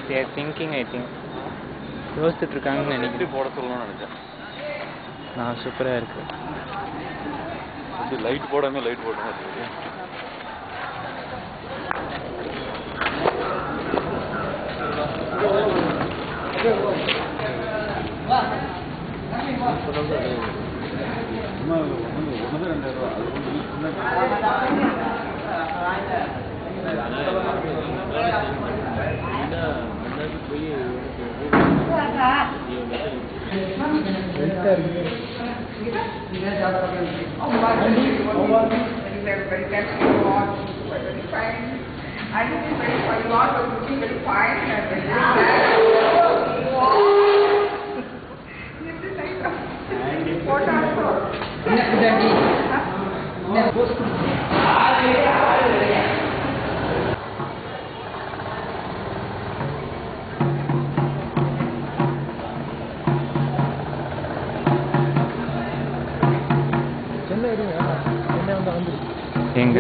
they are thinking, I think. யோசிச்சுட்டு இருக்காங்கன்னு நினைக்கிறேன். போட சொல்லணும்னு நினைச்சேன். நான் சூப்பராக இருக்கு. இது லைட் போடாம லைட் போடாம இருக்கு. எங்க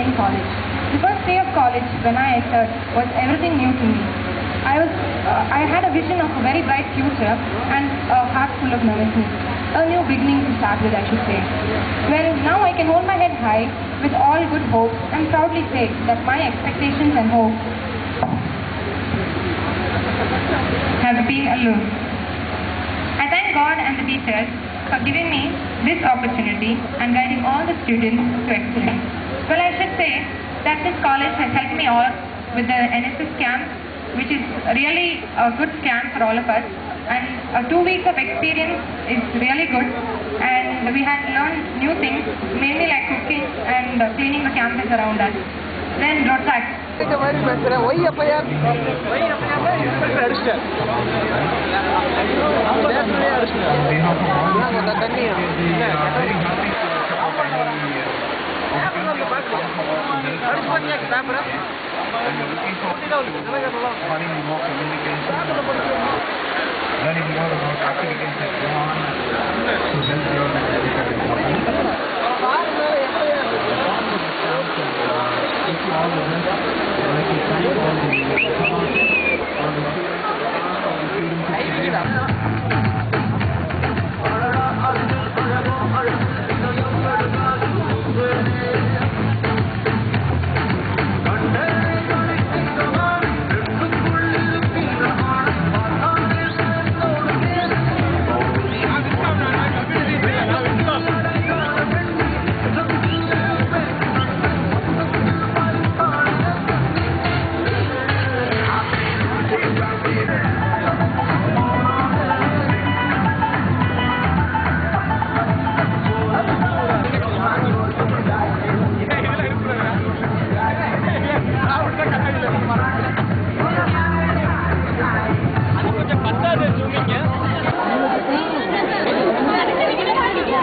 in college. The first day of college when I entered was everything new to me. I had a vision of a very bright future and a heart full of nervousness. A new beginning to start with, I should say. Well, now I can hold my head high with all good hope and proudly say that my expectations and hopes have been alone. I thank God and the teachers for giving me this opportunity and guiding all the students to excellence. Well, I should say that this college has helped me out with the NSS camp, which is really a good camp for all of us. And 2 weeks of experience is really good. And we had learned new things, mainly like cooking and cleaning the campus around us. Then road tax. Learning more about activities that go on to help your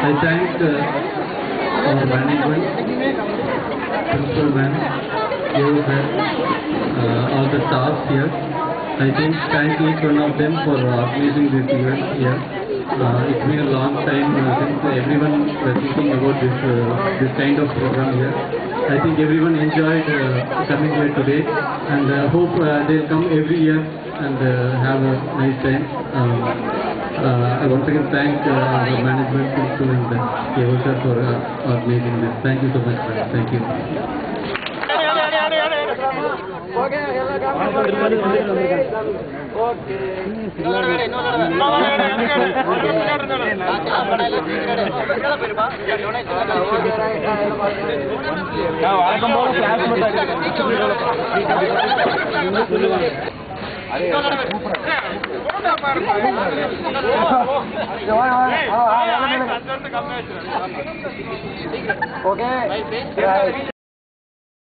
I thank our management, principal ma'am, all the staff here. I thank each one of them for organizing this event here. It's been a long time since everyone was thinking about this kind of program here. I think everyone enjoyed coming here today, and hope they'll come every year and have a nice time. I once again thank the management, principal and Keval for organizing this. Thank you so much, sir. Thank you. Okay.